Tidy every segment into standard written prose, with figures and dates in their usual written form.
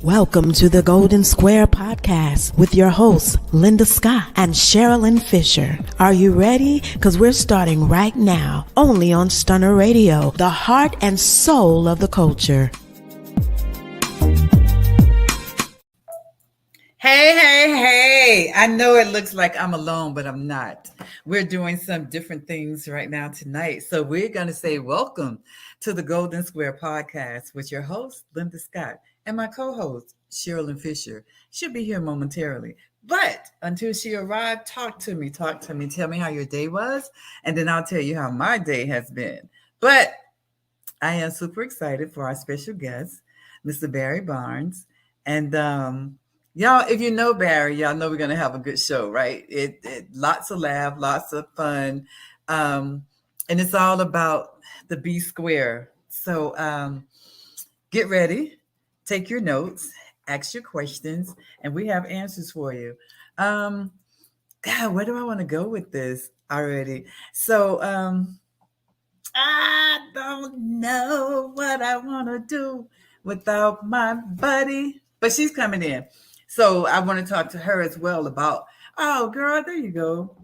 Welcome to the Golden Square Podcast with your hosts, Linda Scott and Sharilyn Fisher. Are you ready? Because we're starting right now, only on Stunner Radio, the heart and soul of the culture. Hey. I know it looks like I'm alone, but I'm not. We're doing some different things right now tonight. So we're going to say welcome to the Golden Square Podcast with your host, Linda Scott, and my co-host, Sharilyn Fisher. She'll be here momentarily. But until she arrived, talk to me. Tell me how your day was, and then I'll tell you how my day has been. But I am super excited for our special guest, Mr. Barry Barnes. And y'all, if you know Barry, y'all know we're going to have a good show, right? It lots of laugh, lots of fun. And it's all about the B Square. So get ready. Take your notes, ask your questions, and we have answers for you. God, where do I want to go with this already? So I don't know what I want to do without my buddy, but she's coming in. So I want to talk to her as well about, oh, girl, there you go.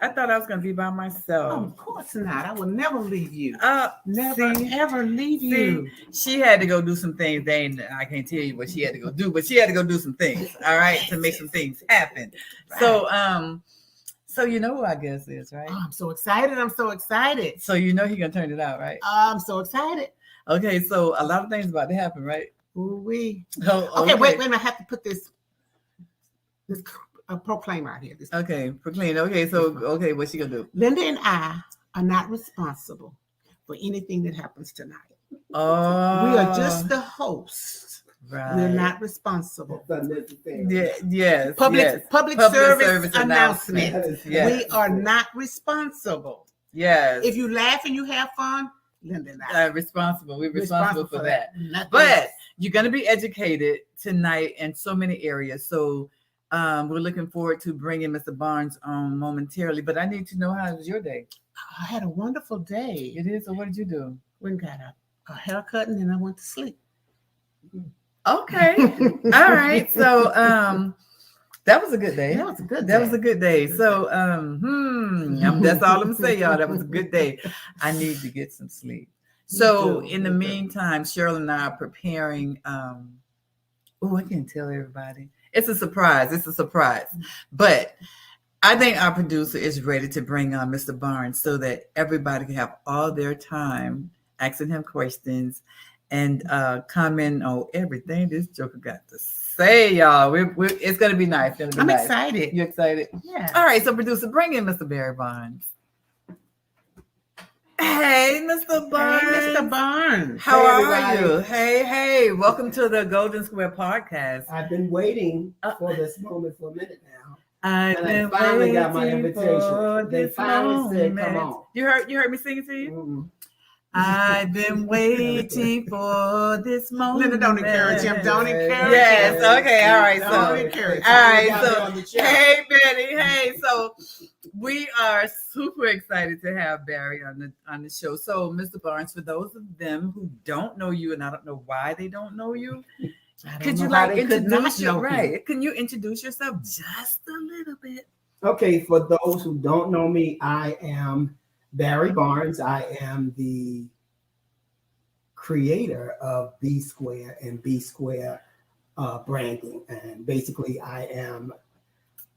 I thought I was going to be by myself. Oh, of course not. I will never leave you. Ever leave you. She had to go do some things. I can't tell you what she had to go do, but she had to go do some things, all right, to make some things happen. Right. So you know who our guest is, right? Oh, I'm so excited. So you know he's going to turn it out, right? I'm so excited. Okay, so a lot of things about to happen, right? Ooh-wee. Oh, okay, wait a minute. I have to put this proclaim out here. Okay, proclaim. Okay, what's she gonna do? Linda and I are not responsible for anything that happens tonight. Oh, we are just the hosts. Right. We're not responsible. Yes. Public service announcement. Yes. We are not responsible. Yes. If you laugh and you have fun, Linda and I are responsible. We're responsible for that. But you're going to be educated tonight in so many areas. So we're looking forward to bringing Mr. Barnes on momentarily. But I need to know, how was your day? I had a wonderful day. It is. So what did you do? Went and got a haircut, and then I went to sleep. Okay. All right. So that was a good day. That was a good day. So that's all I'm gonna say, y'all. That was a good day. I need to get some sleep. So in the meantime, Sharilyn and I are preparing. I can't tell everybody. It's a surprise. But I think our producer is ready to bring on Mr. Barnes so that everybody can have all their time asking him questions and comment on everything this Joker got to say, y'all. It's going to be nice. I'm excited. You excited? Yeah. All right, so producer, bring in Mr. Barry Barnes. Hey, Mr. Barnes. Hey, Mr. Barnes. How are you? Hey. Welcome to the Golden Square Podcast. I've been waiting for this moment for a minute now. I finally got my invitation. They finally said, come on. You heard me singing to you? Mm-hmm. I've been waiting for this moment. Linda, don't encourage him. Yes. Okay. All right. Don't encourage him. All right. So, hey, Betty. Hey. So, we are super excited to have Barry on the show. So, Mr. Barnes, for those of them who don't know you, and I don't know why they don't know you, could you introduce yourself? Right? Can you introduce yourself just a little bit? Okay. For those who don't know me, I am Barry Barnes. I am the creator of B Square and B Square branding, and basically I am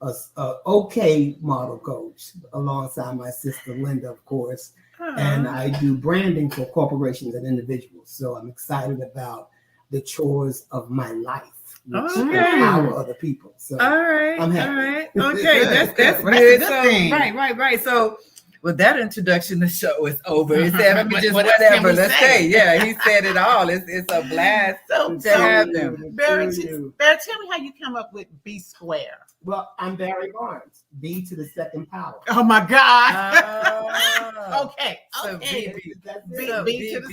a OK model coach alongside my sister Linda, of course, and I do branding for corporations and individuals. So I'm excited about the chores of my life, which empower other people. So all right, I'm happy. All right, okay, that's good. Thing. Right. So. Well, that introduction, the show is over. He said, let me just whatever. Let's say, yeah, he said it all. It's a blast to have them. Barry, tell me how you come up with B Square. Well, I'm Barry Barnes. B to the second power. Oh my God. Okay. So B to the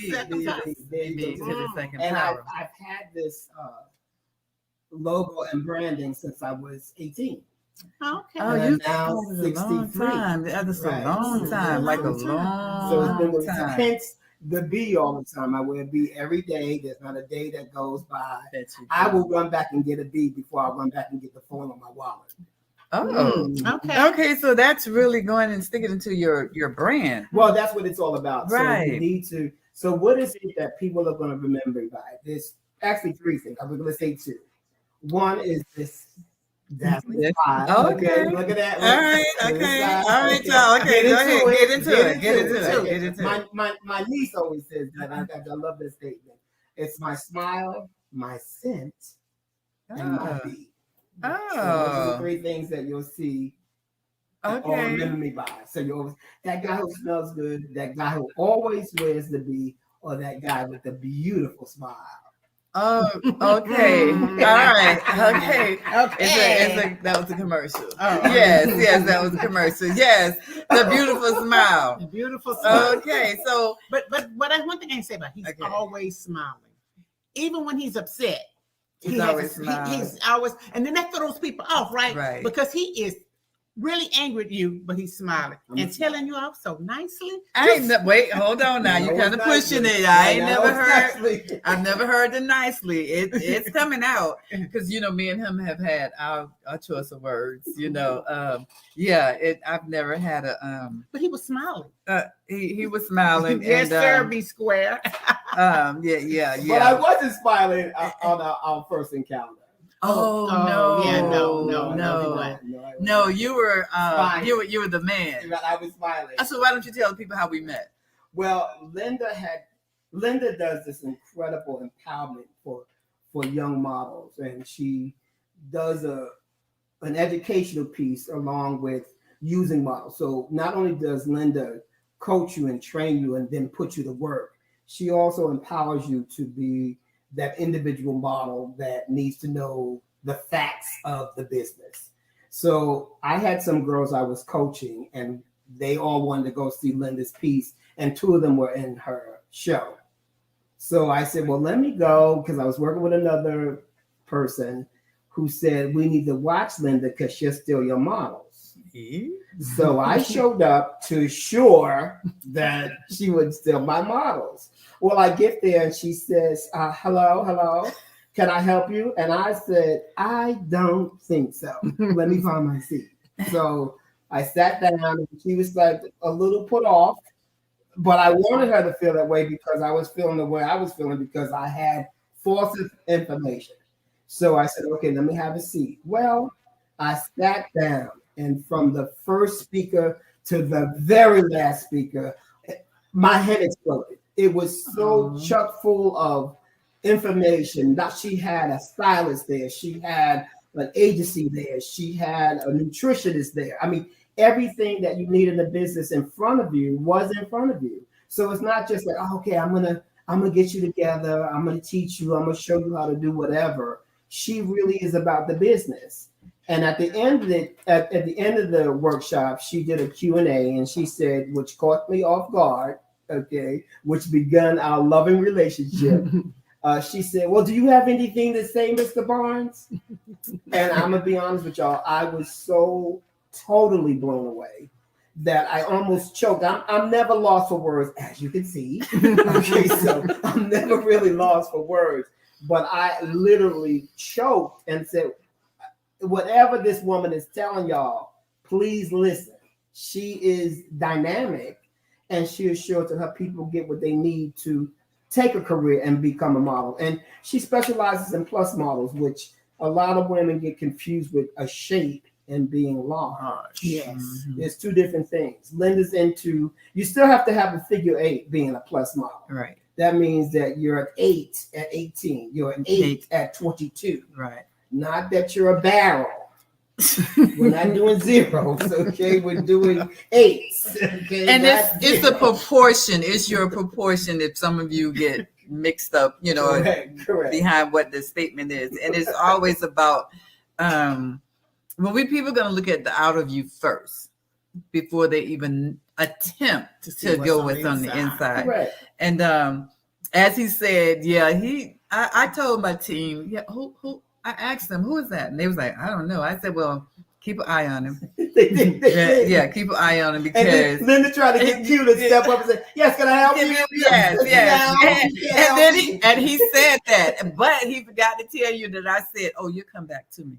second power. B to the second and power. I've had this logo and branding since I was 18. Okay. Oh, you now started a long time. That's a long time, like a long So it's been time. Hence the B all the time. I wear a B every day. There's not a day that goes by. That you I do. will run back and get a B before I run back and get the phone on my wallet. Oh, Okay. okay. So that's really going and sticking into your brand. Well, that's what it's all about. So Right. you need to. So what is it that people are going to remember by? There's actually three things. I'm going to say two. One is this dazzling Yes. smile. Okay. Look at that. All right. Look at Okay. that. All right, y'all. Okay. Go ahead. Get into it. Get into it. Okay. Get into it. My niece always says that. I love this statement. It's my smile, my scent, and my beat. So those are the Oh. three things that you'll see or Okay. remember me by. So you always that guy who smells good, that guy who always wears the B, or that guy with the beautiful smile. Oh, okay. All right. Okay. Okay. That was a commercial. Oh. Yes, that was a commercial. Yes, the beautiful smile. Beautiful smile. Okay, so But one thing I can say about he's Okay. always smiling, even when he's upset. He's He has always a- smiling. he's always, and then that throws people off, right? Right. Because he is really angry at you, but he's smiling I'm and a- telling you off so nicely. wait, hold on now. You No, kind of nicely. pushing it. I ain't No, never heard. nicely. I've never heard the nicely. It's coming out because me and him have had our choice of words. I've never had a But he was smiling. he was smiling. Yes, and, sir. Be square. yeah. But I wasn't smiling on our first encounter. Oh, no, yeah, no. No, you were Fine. you were the man. I was smiling. So why don't you tell people how we met? Well, Linda does this incredible empowerment for young models, and she does an educational piece along with using models. So not only does Linda coach you and train you and then put you to work, she also empowers you to be that individual model that needs to know the facts of the business. So I had some girls I was coaching, and they all wanted to go see Linda's piece, and two of them were in her show. So I said, well, let me go, because I was working with another person who said, we need to watch Linda because she'll steal your models. So I showed up to assure that she would steal my models. Well, I get there and she says, hello, can I help you? And I said, I don't think so. Let me find my seat. So I sat down and she was like a little put off, but I wanted her to feel that way because I was feeling the way I was feeling because I had false information. So I said, okay, let me have a seat. Well, I sat down, and from the first speaker to the very last speaker, my head exploded. It was so chock full of information. Now she had a stylist there. She had an agency there. She had a nutritionist there. I mean, everything that you need in the business in front of you was in front of you. So it's not just like, oh, okay, I'm gonna get you together. I'm gonna teach you. I'm gonna show you how to do whatever. She really is about the business. And at the end of the workshop, she did a Q&A, and she said, which caught me off guard, okay, which began our loving relationship. She said, well, do you have anything to say, Mr. Barnes? And I'm going to be honest with y'all, I was so totally blown away that I almost choked. I'm never lost for words, as you can see. Okay, so I'm never really lost for words. But I literally choked and said, whatever this woman is telling y'all, please listen. She is dynamic, and she is sure to help people get what they need to take a career and become a model. And she specializes in plus models, which a lot of women get confused with a shape and being large. Yes. There's two different things. Linda's into, you still have to have a figure 8 being a plus model. Right. That means that you're an 8 at 18. You're an 8 at 22. Right. Not that you're a barrel. We're not doing zeros, okay? We're doing 8s. Okay? And it's a proportion. It's your proportion if some of you get mixed up, correct. behind what the statement is. And it's always about people going to look at the out of you first before they even attempt to go what's on the inside. Correct. And as he said, I told my team, who I asked them, who is that? And they was like, I don't know. I said, well, keep an eye on him. Yeah, keep an eye on him because. And then Linda tried to get cute and step up and say, "Yes, can I help you?" Yes. And he said that, but he forgot to tell you that I said, "Oh, you come back to me."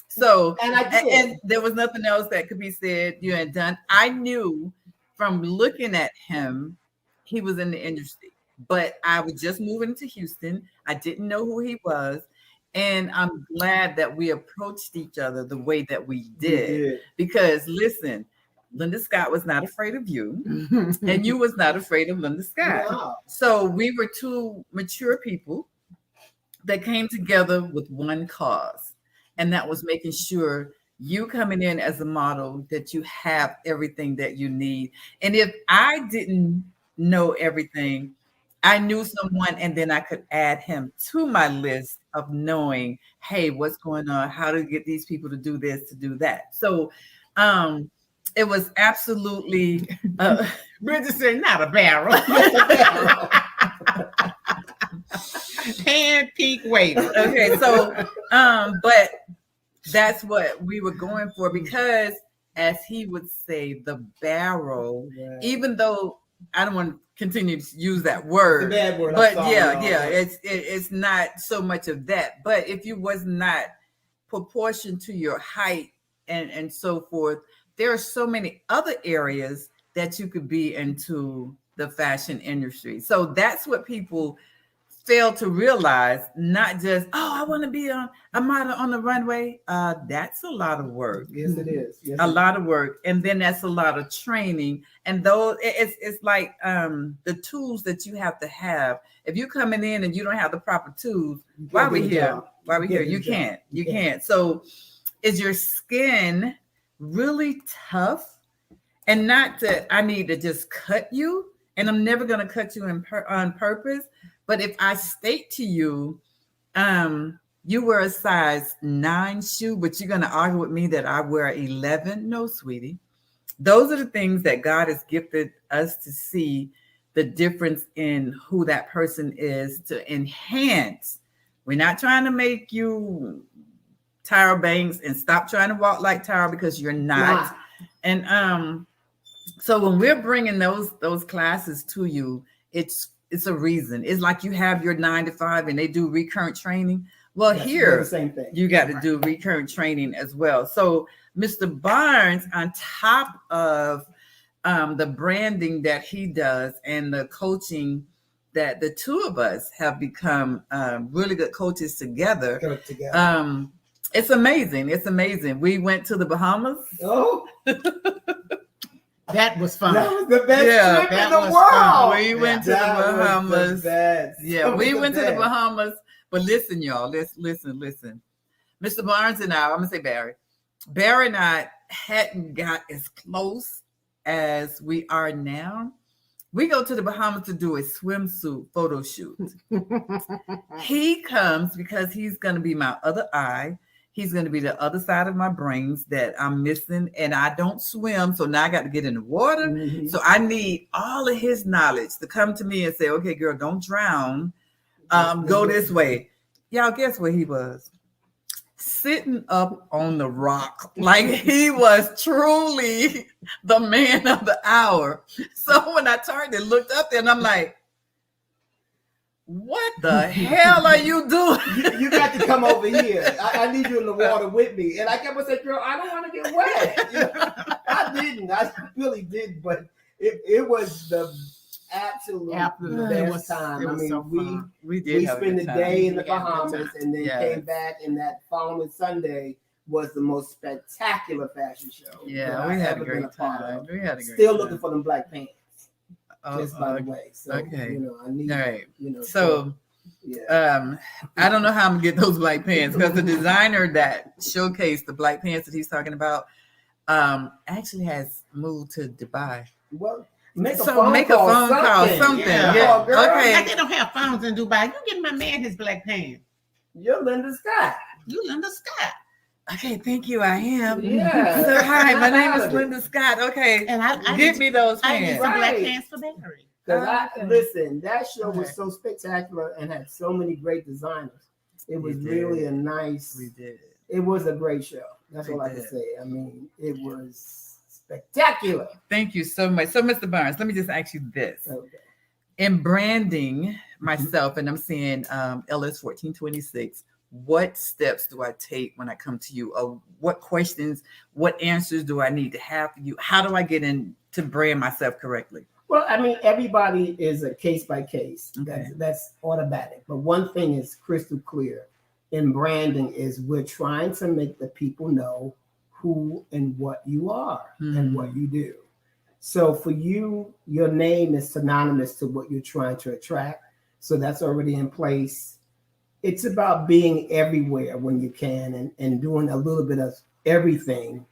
So, and I did. And there was nothing else that could be said. You had done. I knew from looking at him, he was in the industry, but I was just moving to Houston. I didn't know who he was. And I'm glad that we approached each other the way that we did. Because listen, Linda Scott was not afraid of you, and you was not afraid of Linda Scott. No. So we were two mature people that came together with one cause, and that was making sure you coming in as a model that you have everything that you need. And if I didn't know everything, I knew someone, and then I could add him to my list of knowing, hey, what's going on? How to get these people to do this, to do that. So it was absolutely, Bridget said, not a barrel. Hand peak waiter. Okay, so, but that's what we were going for because, as he would say, the barrel, even though I don't want to continue to use that word, it's a bad word, but it's not so much of that. But if you was not proportioned to your height and so forth, there are so many other areas that you could be into the fashion industry. So that's what people fail to realize, not just, I want to be a model on the runway. That's a lot of work. Yes, it is. Yes, a lot of work. And then that's a lot of training. And though it's like the tools that you have to have. If you're coming in and you don't have the proper tools, why are we here? Why are we here? You can't. You can't. So is your skin really tough? And not that I need to just cut you, and I'm never going to cut you on purpose. But if I state to you, you wear a size 9 shoe, but you're going to argue with me that I wear 11. No, sweetie. Those are the things that God has gifted us to see the difference in who that person is, to enhance. We're not trying to make you Tyra Banks and stop trying to walk like Tyra, because you're not. And so when we're bringing those classes to you, it's a reason. It's like you have your 9 to 5 and they do recurrent training. Well, here, the same thing. You got to do recurrent training as well. So Mr. Barnes, on top of the branding that he does and the coaching that the two of us have become really good coaches together. It's amazing. It's amazing. We went to the Bahamas. Oh. That was fun. That was the best trip in the world. We went to the Bahamas. We went to the Bahamas. But listen, y'all, listen. Mr. Barnes and I, I'm going to say Barry and I hadn't got as close as we are now. We go to the Bahamas to do a swimsuit photo shoot. He comes because he's going to be my other eye. He's going to be the other side of my brains that I'm missing, and I don't swim, so now I got to get in the water. Mm-hmm. So I need all of his knowledge to come to me and say, okay, girl, don't drown. Go this way. Y'all, guess where he was? Sitting up on the rock. Like he was truly the man of the hour. So when I turned and looked up there, and I'm like, what the hell are you doing? You got to come over here. I need you in the water with me. And I kept on saying, girl, I don't want to get wet. You know, I didn't. I really did. But it was the absolute best time. I mean, we spent the day in the Bahamas and then came back, and that following Sunday was the most spectacular fashion show. Yeah, we had a great time. Still looking for them black pants. Just by the way. So, you know, I need, you know. So, I don't know how I'm going to get those black pants, because the designer that showcased the black pants that he's talking about actually has moved to Dubai. Well, make a phone call, something. Yeah. Okay. Like they don't have phones in Dubai. You get my man his black pants. You're Linda Scott. You Linda Scott. Okay, thank you. I am. Yeah. So, hi, my name is Linda Scott. Okay, and I get me those pants. I need some black pants for Barry. Listen, that show was so spectacular and had so many great designers. It was really a nice. We did. It was a great show. That's all I can say. I mean, it was spectacular. Thank you so much. So, Mr. Barnes, let me just ask you this. Okay. In branding myself, and I'm seeing LS 1426, what steps do I take when I come to you? Or what questions, what answers do I need to have for you? How do I get in to brand myself correctly? Well, I mean, everybody is a case by case. Okay. That's automatic. But one thing is crystal clear in branding is we're trying to make the people know who and what you are and what you do. So for you, your name is synonymous to what you're trying to attract. So that's already in place. It's about being everywhere when you can and doing a little bit of everything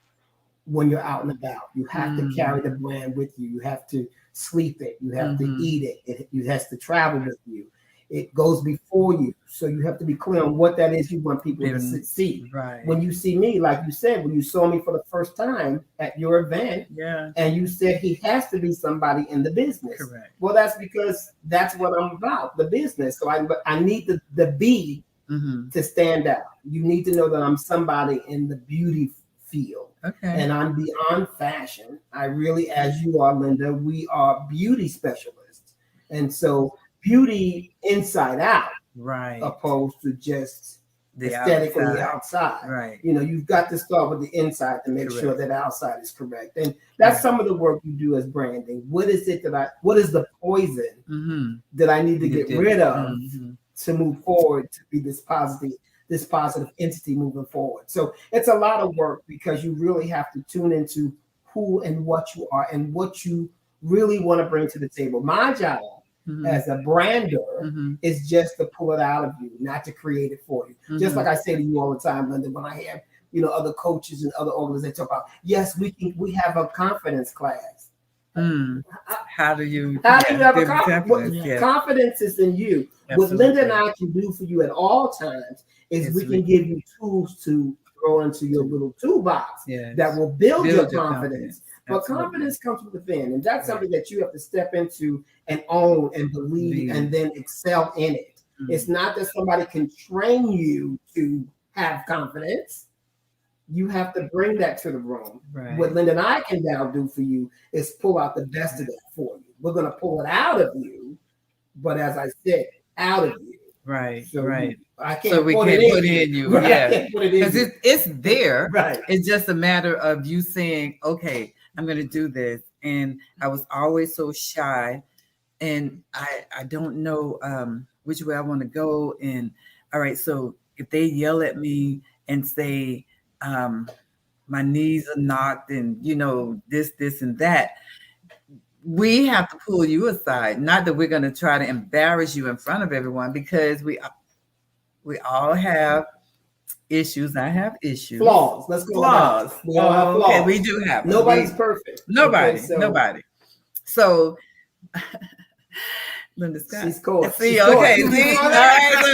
when you're out and about. You have to carry the brand with you. You have to sleep it. You have to eat it. It has to travel with you. It goes before you. So you have to be clear on what that is you want people to see. Right. When you see me, like you said, when you saw me for the first time at your event, and you said he has to be somebody in the business. Correct. Well, that's because that's what I'm about, the business. So I need the B to stand out. You need to know that I'm somebody in the beauty field. Okay. And I'm beyond fashion. I really, as you are, Linda, we are beauty specialists. And so beauty inside out, right, opposed to just the aesthetically outside. Right. You know, you've got to start with the inside to make sure that outside is correct. And that's some of the work you do as branding. What is it what is the poison that I need to get rid of to move forward to be this positive entity moving forward? So it's a lot of work because you really have to tune into who and what you are and what you really want to bring to the table. My job as a brander is just to pull it out of you, not to create it for you. Just like I say to you all the time, Linda, when I have other coaches and other organizations talk about, yes, we have a confidence class. How do you have a confidence? Confidence is in you. Absolutely. What Linda and I can do for you at all times is we can give you tools to throw into your little toolbox that will build your confidence. But confidence comes from within, and that's something that you have to step into and own and believe and then excel in it. It's not that somebody can train you to have confidence. You have to bring that to the room. Right. What Linda and I can now do for you is pull out the best of it for you. We're going to pull it out of you, but as I said, out of you. Right, so right. I can't so we put can't it put it in you. Right. Yeah. Because it's there. Right. It's just a matter of you saying, okay, I'm going to do this. And I was always so shy. And I don't know which way I want to go. And all right, so if they yell at me and say, my knees are knocked and, this and that, we have to pull you aside. Not that we're going to try to embarrass you in front of everyone, because we all have issues. I have issues. Flaws. Let's go. Flaws. We all have flaws. Okay, we do have them. Nobody's perfect. Nobody. Nobody. So Linda Scott. She's caught. See, she's okay. Caught. See, all right. So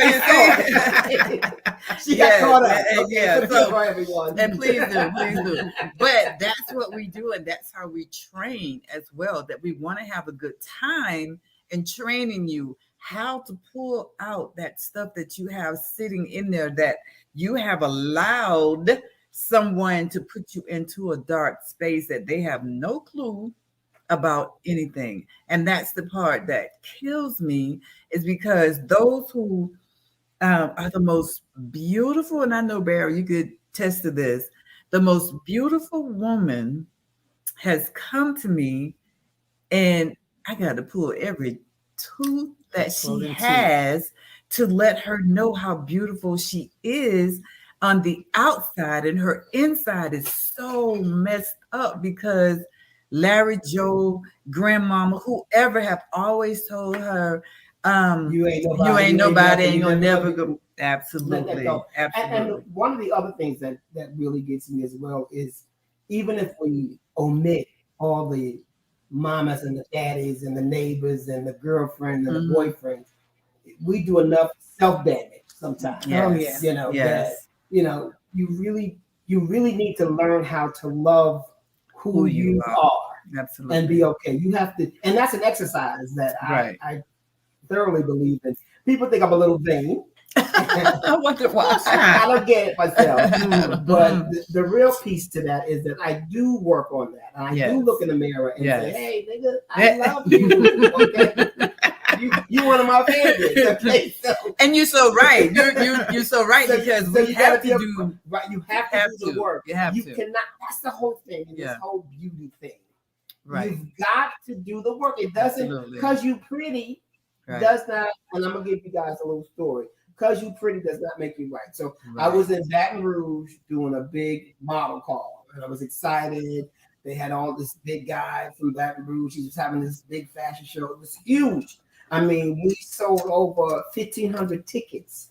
you see, she got caught up. Okay, yeah. So, for everyone. And please do. But that's what we do, and that's how we train as well. That we want to have a good time in training you how to pull out that stuff that you have sitting in there that you have allowed someone to put you into a dark space that they have no clue about anything. And that's the part that kills me, is because those who are the most beautiful, and I know, Barry, you could test to this, the most beautiful woman has come to me and I got to pull every tooth that she has to let her know how beautiful she is on the outside, and her inside is so messed up because Larry, Joe, grandmama, whoever have always told her, you ain't nobody, and you'll never go. Absolutely. And one of the other things that really gets me as well is, even if we omit all the mamas and the daddies and the neighbors and the girlfriend and the boyfriend, we do enough self-damage sometimes. Yes. That, you really need to learn how to love who you are. Absolutely. And be okay. You have to, and that's an exercise that I thoroughly believe in. People think I'm a little vain. I wonder why. I don't get it myself. But the real piece to that is that I do work on that. And I do look in the mirror and say, hey, nigga, I love you. Okay. You one of my favorites. Okay. So, and you're so right. You're so right because so we have to do right. You have to do the work. You have to. Cannot. That's the whole thing in this whole beauty thing. Right. You've got to do the work. It doesn't because you pretty does not. And I'm gonna give you guys a little story. Because you pretty does not make you right. So I was in Baton Rouge doing a big model call, and I was excited. They had all this big guy from Baton Rouge. He was having this big fashion show. It was huge. I mean, we sold over 1,500 tickets.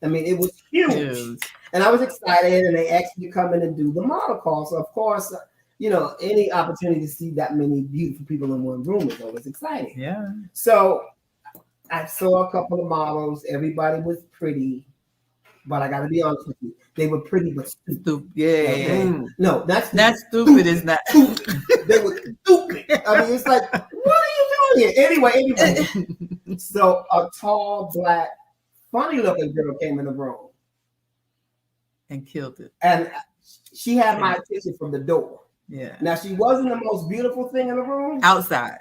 I mean, it was huge. And I was excited, and they asked me to come in and do the model call. So, of course, you know, any opportunity to see that many beautiful people in one room is always exciting. Yeah. So I saw a couple of models. Everybody was pretty, but I got to be honest with you. They were pretty, but stupid. Yeah. No, that's stupid. Is not. They were stupid. I mean, it's like, what are you doing here? Anyway. So a tall, black, funny-looking girl came in the room and killed it. And she had my attention from the door. Yeah. Now she wasn't the most beautiful thing in the room. Outside.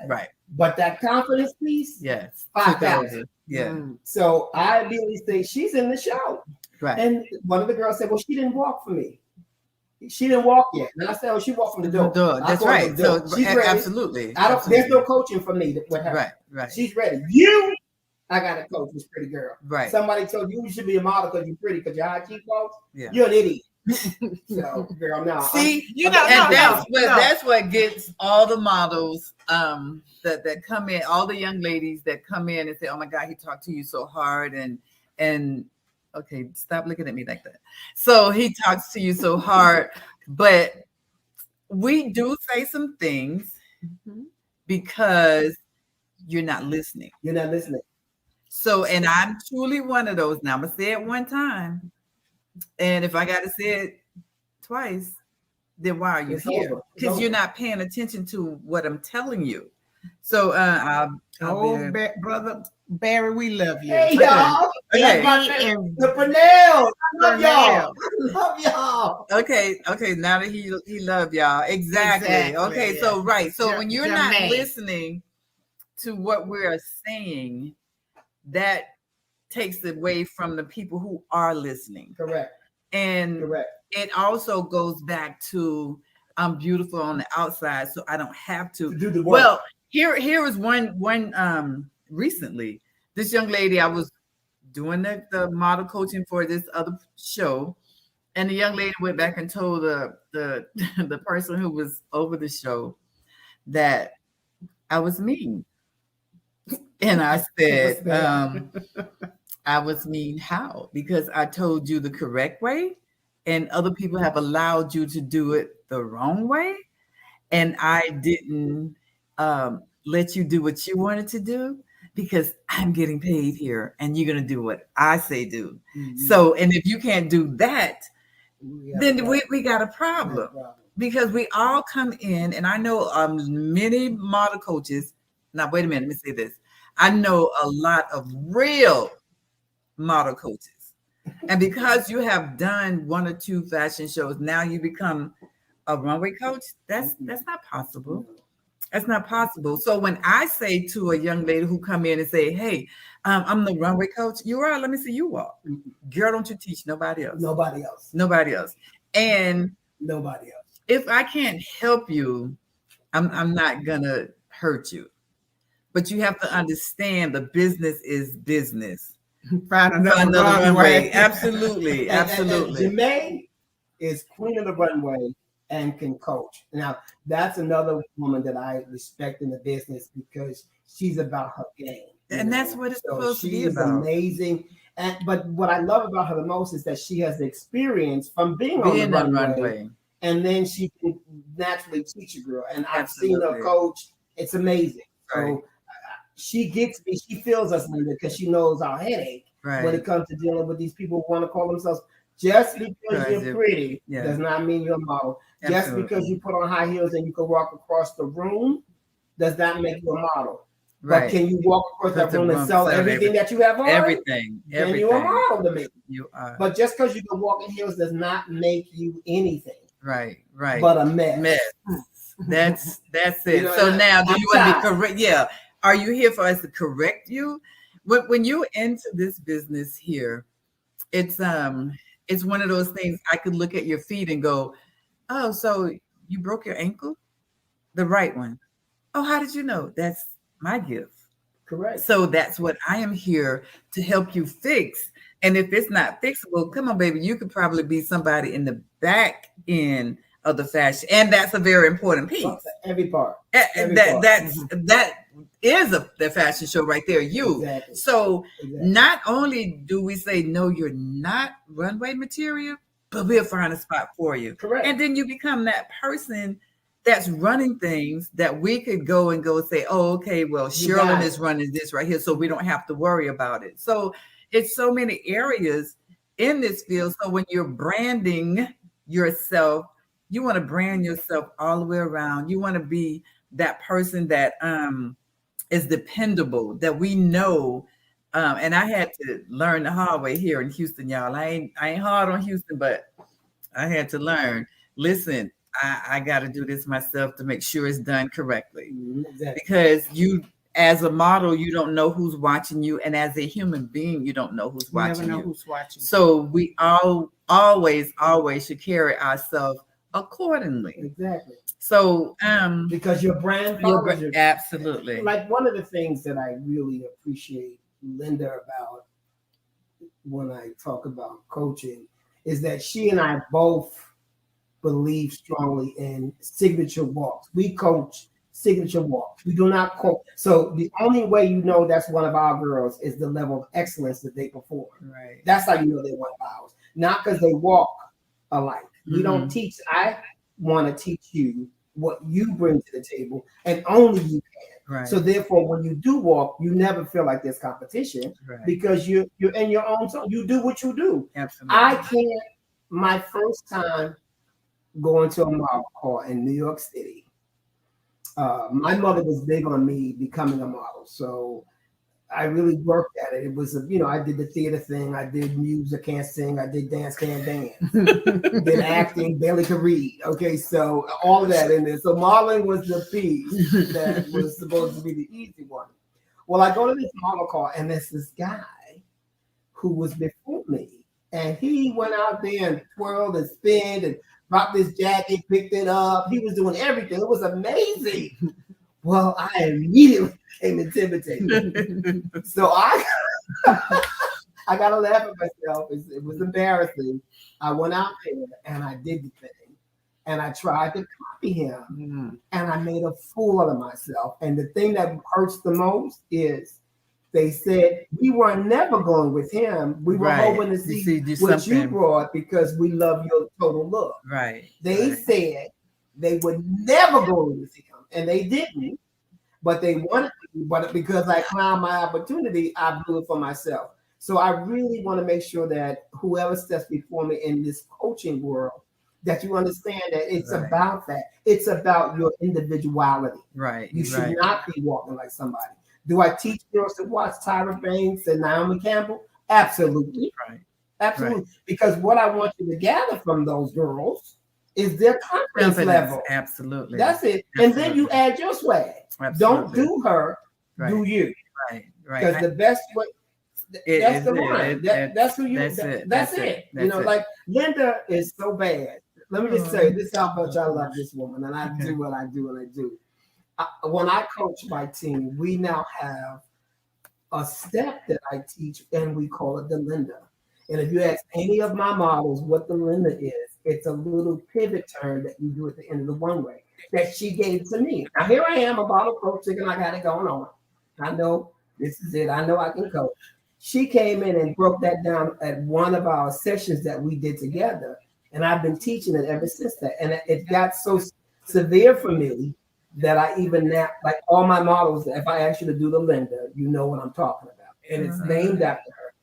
Right. But that confidence piece. Yes. 5,000. Yeah. So I immediately say she's in the show. Right. And one of the girls said, well, she didn't walk for me. She didn't walk yet. And I said, oh, she walked from the door. That's right. So she's ready. Absolutely. There's no coaching for me with her. Right. She's ready. I got to coach this pretty girl. Right. Somebody told you should be a model because you're pretty, because you're high key folks. Yeah. You're an idiot. So, girl, no. See, that's what gets all the models that come in, all the young ladies that come in and say, "Oh my God, he talked to you so hard," and okay, stop looking at me like that. So he talks to you so hard, but we do say some things because you're not listening. You're not listening. So, and I'm truly one of those. Now I'm gonna say it one time. And if I got to say it twice, then why are you here? Because you're not paying attention to what I'm telling you. So, brother Barry, we love you. Hey, y'all. The Purnell. I love y'all. Okay. Now that he love y'all. Exactly. Okay. Yeah. So, right. So when you're not listening to what we're saying, that takes away from the people who are listening. Correct. And it also goes back to I'm beautiful on the outside, so I don't have to do the work. Well, here was one recently. This young lady, I was doing the model coaching for this other show, and the young lady went back and told the person who was over the show that I was mean. And I said, I was mean how? Because I told you the correct way and other people have allowed you to do it the wrong way. And I didn't let you do what you wanted to do because I'm getting paid here and you're going to do what I say do. Mm-hmm. So, and if you can't do that, then we got a problem because we all come in, and I know many model coaches. Now, wait a minute, let me say this. I know a lot of real model coaches. And because you have done one or two fashion shows, now you become a runway coach. That's not possible. That's not possible. So when I say to a young lady who come in and say, hey, I'm the runway coach, you are, let me see you walk. Girl, don't you teach nobody else. Nobody else. And nobody else. If I can't help you, I'm not gonna hurt you. But you have to understand the business is business. Find another runway. Absolutely. And Janae is queen of the runway and can coach. Now, that's another woman that I respect in the business because she's about her game. And that's what it's supposed to be about. She's amazing. But what I love about her the most is that she has the experience from being on the runway. And then she can naturally teach a girl. And I've seen her coach. It's amazing. So she gets me. She feels us because she knows our headache when it comes to dealing with these people who want to call themselves. Just because you're pretty does not mean you're a model. Absolutely. Just because you put on high heels and you can walk across the room does not make you a model. But can you walk across that room and sell everything that you have on? Everything. Then you're a model to me. You are. But just because you can walk in heels does not make you anything. Right. But a mess. That's it. So now, do you want to be correct? Yeah. Are you here for us to correct you? When you into this business here, it's one of those things. I could look at your feet and go, "Oh, so you broke your ankle, the right one? Oh, how did you know? That's my gift." Correct. So that's what I am here to help you fix. And if it's not fixable, come on, baby, you could probably be somebody in the back end of the fashion, and that's a very important piece. Every part. That is the fashion show right there. You. Exactly. So not only do we say no, you're not runway material, but we'll find a spot for you. Correct. And then you become that person that's running things that we could go and say, oh, okay, well, Sharilyn is running this right here, so we don't have to worry about it. So it's so many areas in this field. So when you're branding yourself, you want to brand yourself all the way around. You want to be that person that is dependable, that we know. And I had to learn the hard way here in Houston, y'all. I ain't hard on Houston, but I had to learn. Listen, I got to do this myself to make sure it's done correctly. Exactly. Because you, as a model, you don't know who's watching you, and as a human being, you don't know who's watching you. Never know who's watching. So we always should carry ourselves accordingly. Exactly. So because your brand follows absolutely. Like one of the things that I really appreciate Linda about when I talk about coaching is that she and I both believe strongly in signature walks. We coach signature walks. We do not coach. So the only way you know that's one of our girls is the level of excellence that they perform. Right. That's how you know they're one of ours. Not because they walk alike. We don't teach. I want to teach you what you bring to the table, and only you can. Right. So therefore, when you do walk, you never feel like there's competition because you're in your own zone. You do what you do. Absolutely. I can't. My first time going to a model call in New York City, my mother was big on me becoming a model, so I really worked at it. It was, I did the theater thing. I did music, can't sing. I did dance, can't dance. Did acting, barely could read. Okay, so all of that in there. So modeling was the piece that was supposed to be the easy one. Well, I go to this model call, and there's this guy who was before me, and he went out there and twirled and spinned and dropped his jacket, picked it up. He was doing everything. It was amazing. Well, I immediately became intimidated. So I got to laugh at myself. It was embarrassing. I went out there and I did the thing. And I tried to copy him. And I made a fool out of myself. And the thing that hurts the most is they said we were never going with him. We were hoping to see what you brought because we love your total look. Right. They said they would never go with him. And they didn't, but they wanted to, but because I found my opportunity, I blew it for myself. So I really want to make sure that whoever steps before me in this coaching world, that you understand that it's about that. It's about your individuality. Right. You should not be walking like somebody. Do I teach girls to watch Tyra Banks and Naomi Campbell? Absolutely. Right. Absolutely. Right. Because what I want you to gather from those girls is their confidence level. Absolutely. That's it. Absolutely. And then you add your swag. Absolutely. Don't do her, do you. Right. Because the best way, that's the one. That's who you, that's it. Like Linda is so bad. Let me just say, this is how much I love this woman. And I do what I do and I do. When I coach my team, we now have a step that I teach and we call it the Linda. And if you ask any of my models what the Linda is, it's a little pivot turn that you do at the end of the one way that she gave to me. Now here I am, a bottle coaching, and I got it going on. I know this is it. I know I can coach. She came in and broke that down at one of our sessions that we did together, and I've been teaching it ever since that. And it got so severe for me that I even now, like all my models, if I ask you to do the Linda, you know what I'm talking about, and it's named after her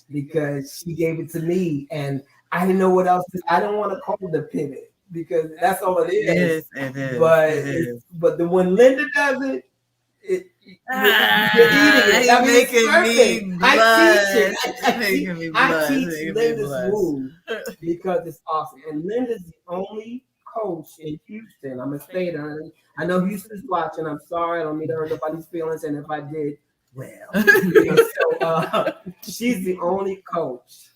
because she gave it to me, and I didn't know what else. I don't want to call it the pivot because that's all it is. It is. But when Linda does it, You're eating it. I mean, it's making perfect. me I blush. teach it. Making me I blush. teach Making me Linda's blush. move because it's awesome. And Linda's the only coach in Houston. I'm a state. I know Houston's watching. I'm sorry. I don't mean to hurt nobody's feelings. And if I did, well, she's the only coach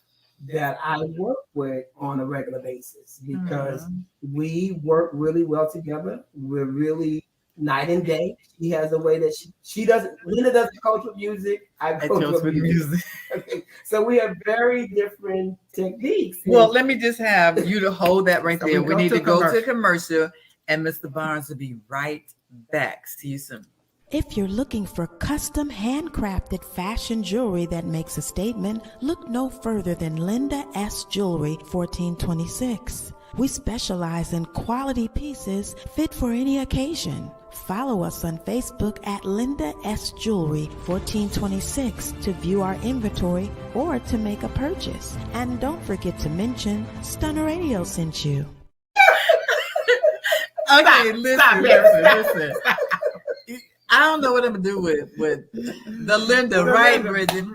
that I work with on a regular basis because we work really well together. We're really night and day. She has a way that she doesn't. Linda doesn't coach with music. I coach with music. Okay. So we have very different techniques. Well, let me just have you to hold that right So there. We need to go to commercial. a commercial, and Mr. Barnes will be right back. See you soon. If you're looking for custom handcrafted fashion jewelry that makes a statement, look no further than Linda S. Jewelry, 1426. We specialize in quality pieces fit for any occasion. Follow us on Facebook at Linda S. Jewelry 1426 to view our inventory or to make a purchase. And don't forget to mention Stunner Radio sent you. Okay, listen. I don't know what I'm gonna do with the Linda, right, Bridget?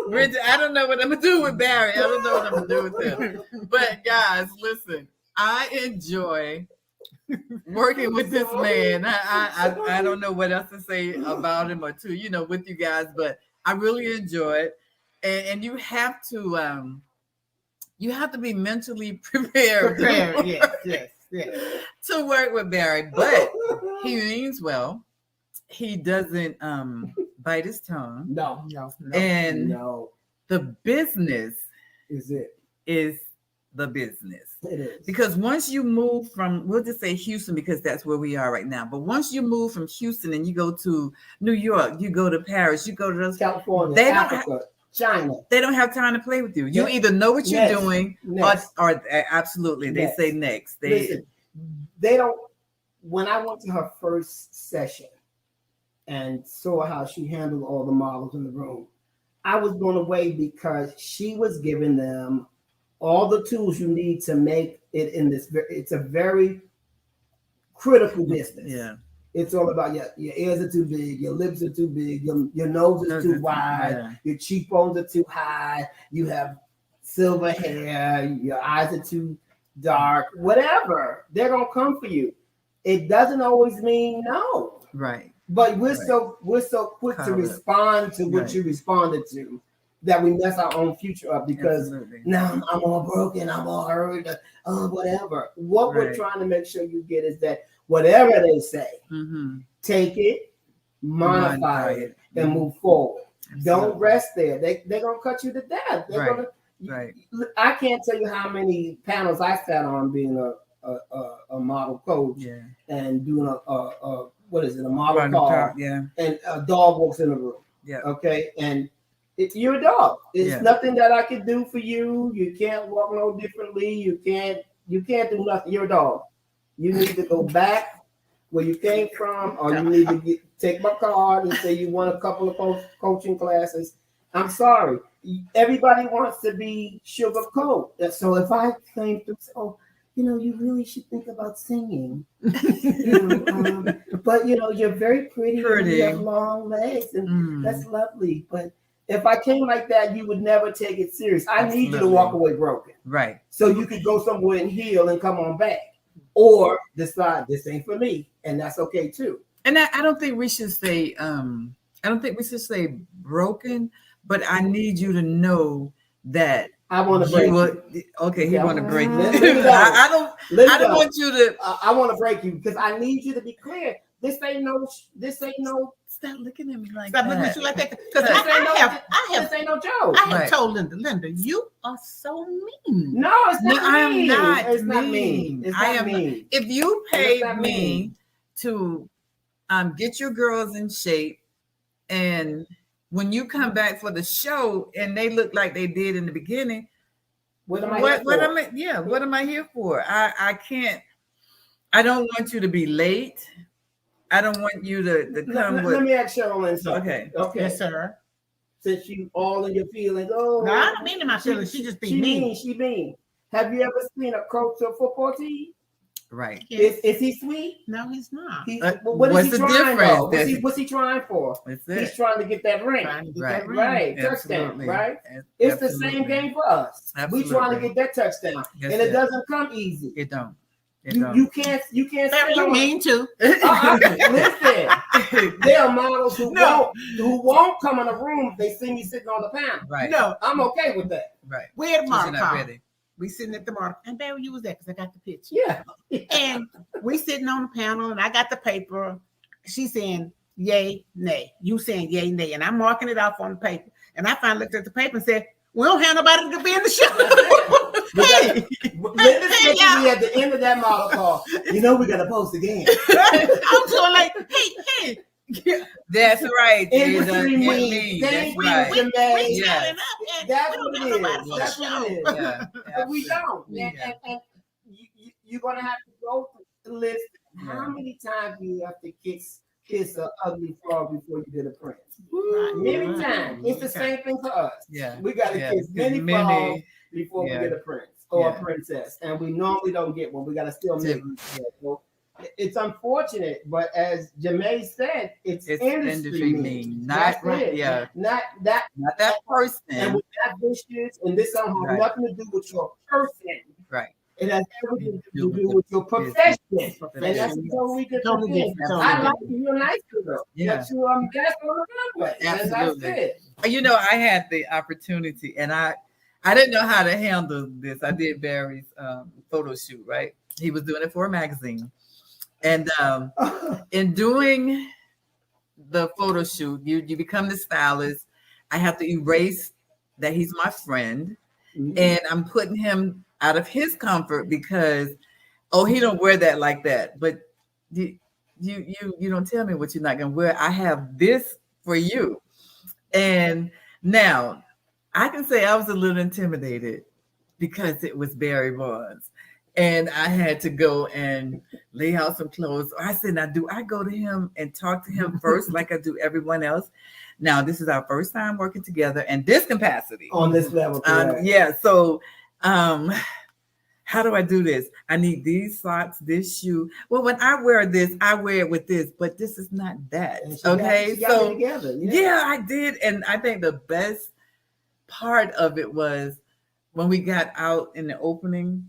Bridget, I don't know what I'm gonna do with Barry. I don't know what I'm gonna do with him. But guys, listen, I enjoy working with this man. I don't know what else to say about him or with you guys, but I really enjoy it. And you have to be mentally prepared. Yes. To work with Barry, but he means well. He doesn't bite his tongue. No. And the business is the business. It is. Because once you move from, we'll just say Houston, because that's where we are right now. But once you move from Houston and you go to New York, you go to Paris, you go to those California, Africa, China. They don't have time to play with you. You either know what you're doing or absolutely. They say next. Listen, they don't. When I went to her first session and saw how she handled all the models in the room, I was blown away because she was giving them all the tools you need to make it in this. It's a very critical business. Yeah. It's all about your ears are too big, your lips are too big, your nose is too wide, your cheekbones are too high, you have silver hair, your eyes are too dark, whatever. They're gonna come for you. It doesn't always mean no. Right. But we're so quick to respond to what you responded to that we mess our own future up because now I'm all broken, I'm all hurt, whatever. What we're trying to make sure you get is that whatever they say, take it, modify it, and move forward. Don't rest there. They're gonna cut you to death. They're gonna. I can't tell you how many panels I sat on being a model coach and doing a what is it, a model car, and a dog walks in the room. Okay, and you're a dog. It's nothing that I can do for you. You can't walk no differently. You can't do nothing. You're a dog. You need to go back where you came from, or you need to take my card and say you want a couple of coaching classes. I'm sorry. Everybody wants to be sugarcoat. So if I came through, you really should think about singing. But you're very pretty. And you have long legs, and that's lovely. But if I came like that, you would never take it serious. I need you to walk away broken, right? So you could go somewhere and heal and come on back, or decide this ain't for me, and that's okay too. And I don't think we should say broken, but I need you to know that I want to break you. Okay, he want to break you. I don't want you to. I want to break you because I need you to be clear. This ain't no. Stop looking at me like Stop that. looking at you like that. Because this ain't no joke. I have told Linda, you are so mean. No, it's not. I am not. It's not mean. It's not mean. If you paid me to get your girls in shape, and when you come back for the show and they look like they did in the beginning, what am I here for? I can't. I don't want you to be late. I don't want you to come with. Let me ask Sharilyn something. Okay. Yes, sir. Since you all in your feelings, no, I don't mean to my feelings. She just be mean. She mean. Have you ever seen a coach of a football team? Right. Yes. Is he sweet? No, he's not. What is What's he the trying difference? for? What's he trying for? That's He's it. trying to get that ring. Trying to get Right. that ring. Right, touchdown, Absolutely. right? It's the Absolutely. same game for us. Absolutely. We trying to get that touchdown, That's and it it. doesn't come easy. It don't. It You don't. can't Barry, sit you on- mean to? Listen, there are models who won't come in a room if they see me sitting on the panel. Right. No, I'm okay with that. Right. we had a Because model you're not call. ready. We sitting at the model, and Barry, you was there because I got the picture. Yeah. And we sitting on the panel, and I got the paper. She saying yay, nay. You saying yay, nay, and I'm marking it off on the paper. And I finally looked at the paper and said, "We don't have nobody to be in the show." Hey, Linda said to me at the end of that model call, "You know we gotta post again." I'm so like, hey. That's right. Industry That's means thank you, right. Jermaine. We Yeah. standing up, and That's we what don't it got is. nobody for That's the what it show. is. Yeah. But we don't. Yeah. And you're gonna have to go through the list. How many times do you have to kiss an ugly frog before you get a prince? Many times. It's the same thing for us. Yeah. We gotta kiss many frogs before we get a prince or a princess, and we normally don't get one. We gotta still make it. So it's unfortunate, but as Jermaine said, it's industry mean. Not That's it. Not that person. and with that vicious, and this don't have nothing to do with your person. Right. It has everything to do with your profession. And that's a totally different thing. I like you, you're a nice girl. Yeah. But you best on the runway. And that's it. You know, I had the opportunity, and I didn't know how to handle this. I did Barry's photo shoot, right? He was doing it for a magazine. And in doing the photo shoot, you become the stylist. I have to erase that he's my friend, and I'm putting him out of his comfort because, he don't wear that like that. But you don't tell me what you're not gonna wear. I have this for you, and now I can say I was a little intimidated because it was Barry Bonds. And I had to go and lay out some clothes. I said, now, do I go to him and talk to him first like I do everyone else? Now, this is our first time working together in this capacity. On this level. Yeah. So how do I do this? I need these socks, this shoe. Well, when I wear this, I wear it with this, but this is not that. Okay. She got it together. Yeah, I did. And I think the best part of it was when we got out in the opening.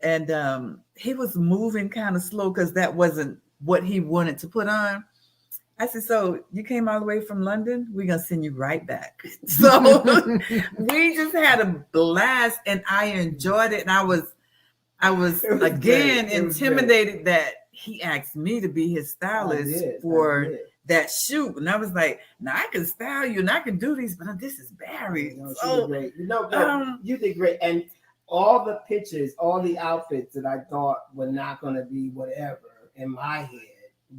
And he was moving kind of slow because that wasn't what he wanted to put on. I said, so you came all the way from London? We're going to send you right back. So we just had a blast, and I enjoyed it. And I was again intimidated that he asked me to be his stylist for that shoot. And I was like, now I can style you and I can do these, but this is Barry. So, great. You did great. And all the pictures, all the outfits that I thought were not going to be whatever in my head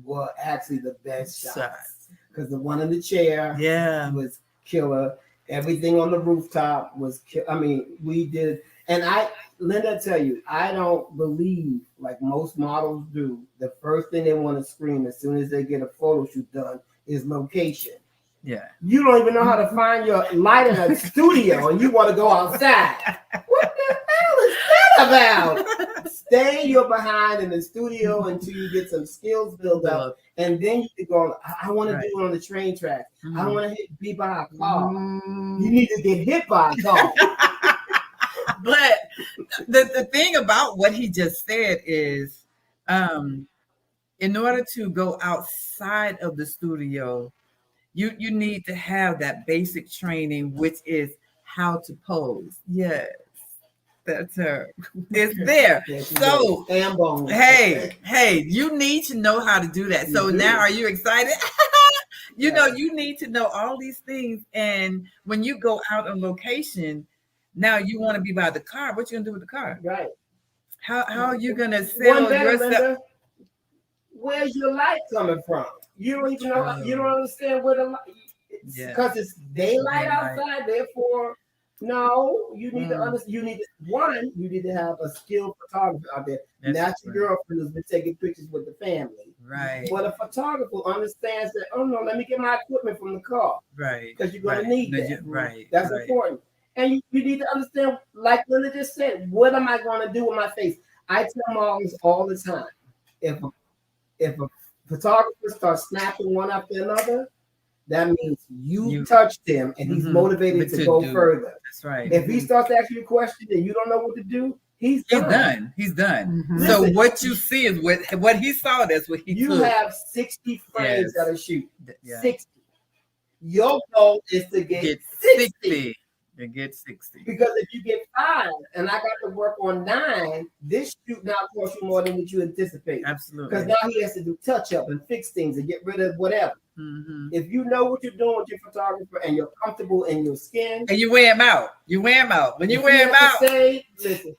were actually the best shots. Because the one in the chair was killer. Everything on the rooftop was we did. And Linda, tell you, I don't believe, like most models do, the first thing they want to scream as soon as they get a photo shoot done is location. Yeah. You don't even know how to find your light in a studio and you want to go outside. What the hell is that about? Stay your behind in the studio until you get some skills built up. And then you can go, I want to do it on the train track. I don't want to be by a car. You need to get hit by a car. But the thing about what he just said is, in order to go outside of the studio, you need to have that basic training, which is how to pose. Yes, that's her. It's there. So, hey, you need to know how to do that. So now, are you excited? You know, you need to know all these things. And when you go out on location, now you want to be by the car. What you gonna do with the car? Right. How are you gonna sell yourself? Where's your light coming from? You don't even know. You don't understand where the light. Because it's daylight outside. Therefore, no. You need to understand. You need to have a skilled photographer out there. Not your girlfriend who's been taking pictures with the family. Right. But a photographer understands that. Oh no, let me get my equipment from the car. Right. Because you're going to need that. Right. That's important. And you need to understand, like Linda just said, what am I going to do with my face? I tell moms all the time, if a photographer starts snapping one after another, that means you touched him and he's motivated to go further. That's right. If he starts asking you questions and you don't know what to do, he's done. He's done. Mhm. So Listen, what you see is what he saw. That's what he You took. have 60 frames Yes. that are shoot. Yeah. 60. Your goal is to get 60. To get 60. Because if you get 5 and I got to work on 9, this shoot now costs you more than what you anticipated. Absolutely. Because now he has to do touch up and fix things and get rid of whatever. Mm-hmm. If you know what you're doing with your photographer and you're comfortable in your skin, And you wear him out. You wear him out. When you wear him out. Say, listen,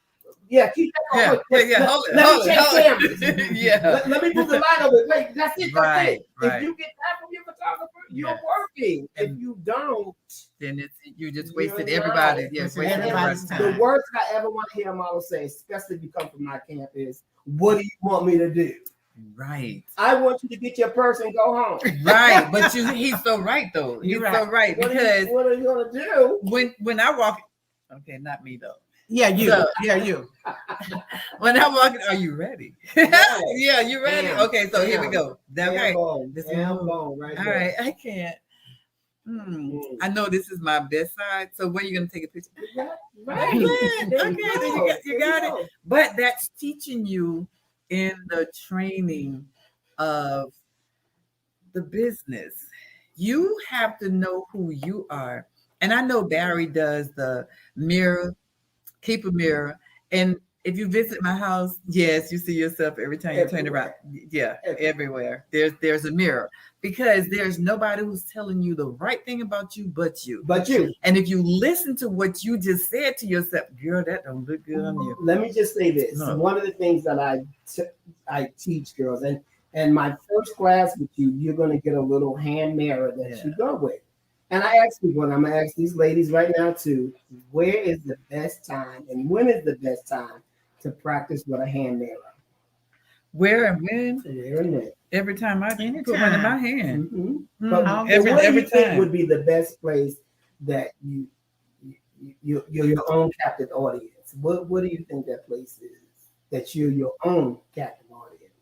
yeah, keep that on. Yeah. Hold it. Yeah. Let me move the light over. Wait, that's it. Right. If you get that from your photographer, you're working. If you don't, then you just wasted You're everybody. right. Yeah, Wasted wasted everybody's everybody's the worst I ever want to hear a model say, especially if you come from my camp, is, "What do you want me to do?" Right. I want you to get your purse and go home. Right. But he's so right though. He's You're so right. What Because are you gonna do? when I walk, okay, not me though. Yeah, you. So- Yeah, you. When I'm walking, are you ready? Yes. Yeah, you ready? Damn. Okay, so here we Damn. go. Okay. Bone, This damn is- bone, right All there. right, I can't. I know this is my best side. So when are you gonna take a picture? Right. Okay, There then go. you got it. But that's teaching you in the training of the business. You have to know who you are. And I know Barry does the mirror, keep a mirror. And if you visit my house, yes, you see yourself every time you turn around. Yeah, everywhere. There's a mirror because there's nobody who's telling you the right thing about you but you. But you. And if you listen to what you just said to yourself, girl, that don't look good on you. Let me just say this. No. One of the things that I teach girls, and my first class with you, you're going to get a little hand mirror that you go with. And I ask people, and I'm going to ask these ladies right now too, where is the best time and when is the best time to practice with a hand mirror? Where and when? Where and when? Every time I put one in my hand. Mm-hmm. Mm, But every what do you think time. would be the best place that you're your own captive audience? What do you think that place is? That you're your own captive audience,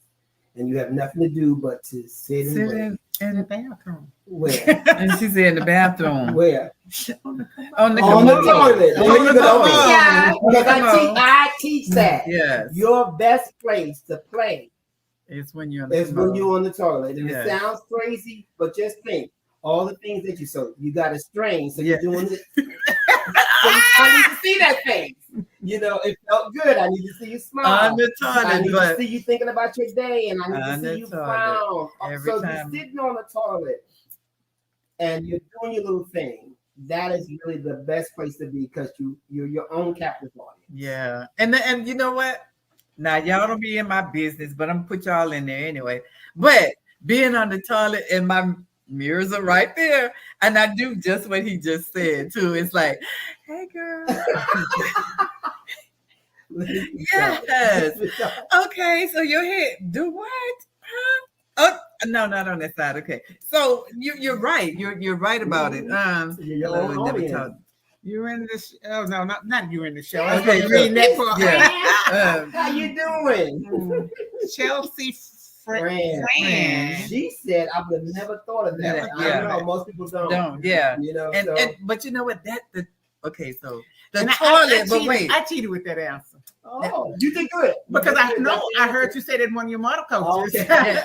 and you have nothing to do but to sit and wait. in the bathroom. Where? And she said in the bathroom. Where? On the On the commode. toilet. On the commode. Yeah, because Commode. I teach that. Yes. Your best place to play It's when you're on the is when you're on the toilet. And Yes. it sounds crazy, but just think all the things that you got to strain. So you're doing this. So I need to see that face. You know, it felt good. I need to see you smile. On the toilet, I need to but see you thinking about your day, and I need on to see the you toilet. frown. Every So time. you're sitting on the toilet and you're doing your little thing. That is really the best place to be because you're your own captive audience. yeah. And you know what? Now y'all don't be in my business, but I'm gonna put y'all in there anyway. But being on the toilet and my mirrors are right there, and I do just what he just said too. It's like, hey girl. Yes. Okay, so your head do what? Huh? Oh no, not on that side. Okay, so you're right. You're right about it. You're your own never audience. talked. You're in the oh no, not you're in the show. Okay, I was reading that part. Yeah. How you doing? Chelsea Fran. She said, I would have never thought of that. Yeah. I know most people don't. Don't, yeah. You know, And, so and but you know what? Okay, so the And toilet, but wait. I cheated with that answer you did good. because I heard you say that in one of your model coaches. Okay.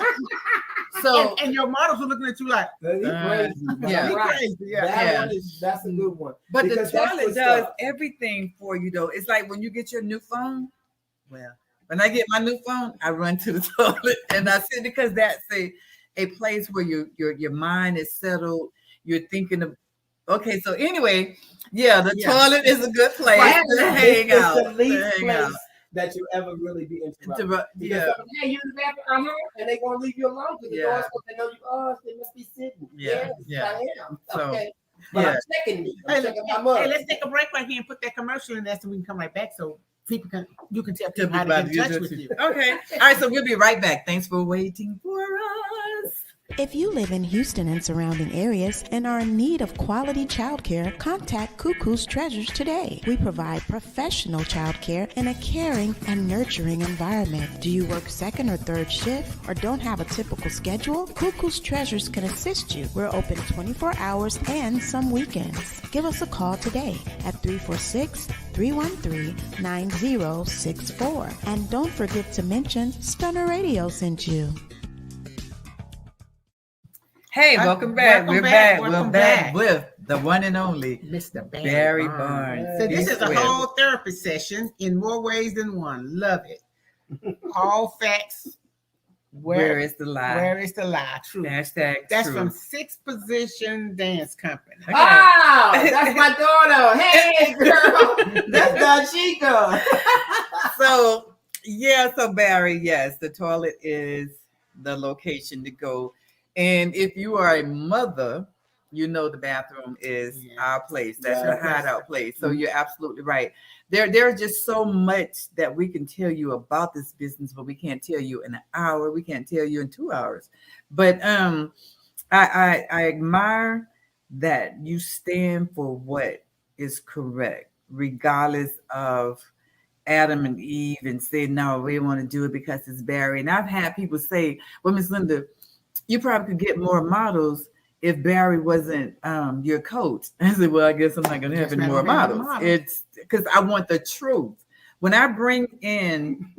So and your models are looking at you like, He's crazy. But yeah. I'm right. crazy. Yeah. Yeah. That's a good one. but the Because that's toilet what's does up. everything for you though. It's like when you get your new phone. Well, when I get my new phone, I run to the toilet and I sit because that's a place where your mind is settled. You're thinking of okay. So anyway, yeah, the toilet is a good place to hang out. It's the least to hang place out. that you ever really be interrupted. Because Yeah, hey, you in the bathroom, and they're gonna leave you alone because the door's closed. They know you. Oh, they must be sitting. Yeah, Yes, yeah. I am. So, Okay, but yeah. I'm checking me. I'm Hey, checking my mother. let's take a break right here and put that commercial in there so we can come right back so you can tell Tell people how to people get in how to touch use with it. you. Okay. All right. So we'll be right back. Thanks for waiting for us. If you live in Houston and surrounding areas and are in need of quality childcare, contact Cuckoo's Treasures today. We provide professional childcare in a caring and nurturing environment. Do you work second or third shift or don't have a typical schedule? Cuckoo's Treasures can assist you. We're open 24 hours and some weekends. Give us a call today at 346-313-9064. And don't forget to mention Stunner Radio sent you. Hey, welcome back. We're back. We're Welcome back back. with the one and only Mr. Barry Barnes. So this is a B-Square. whole therapy session in more ways than one. Love it. All facts. Where is the lie? Where is the lie? True. Hashtag That's true. from Six Position Dance Company. Okay. Wow, that's my daughter. Hey, girl, that's Dachika. So Barry, yes, the toilet is the location to go. And if you are a mother, you know the bathroom is our place. That's your hideout place. So you're absolutely right. There's just so much that we can tell you about this business, but we can't tell you in an hour. We can't tell you in 2 hours. But I admire that you stand for what is correct, regardless of Adam and Eve, and say, no, we want to do it because it's Barry. And I've had people say, well, Miss Linda, you probably could get more models if Barry wasn't your coach. I said, well, I guess I'm not going to have any more models. It's because I want the truth. When I bring in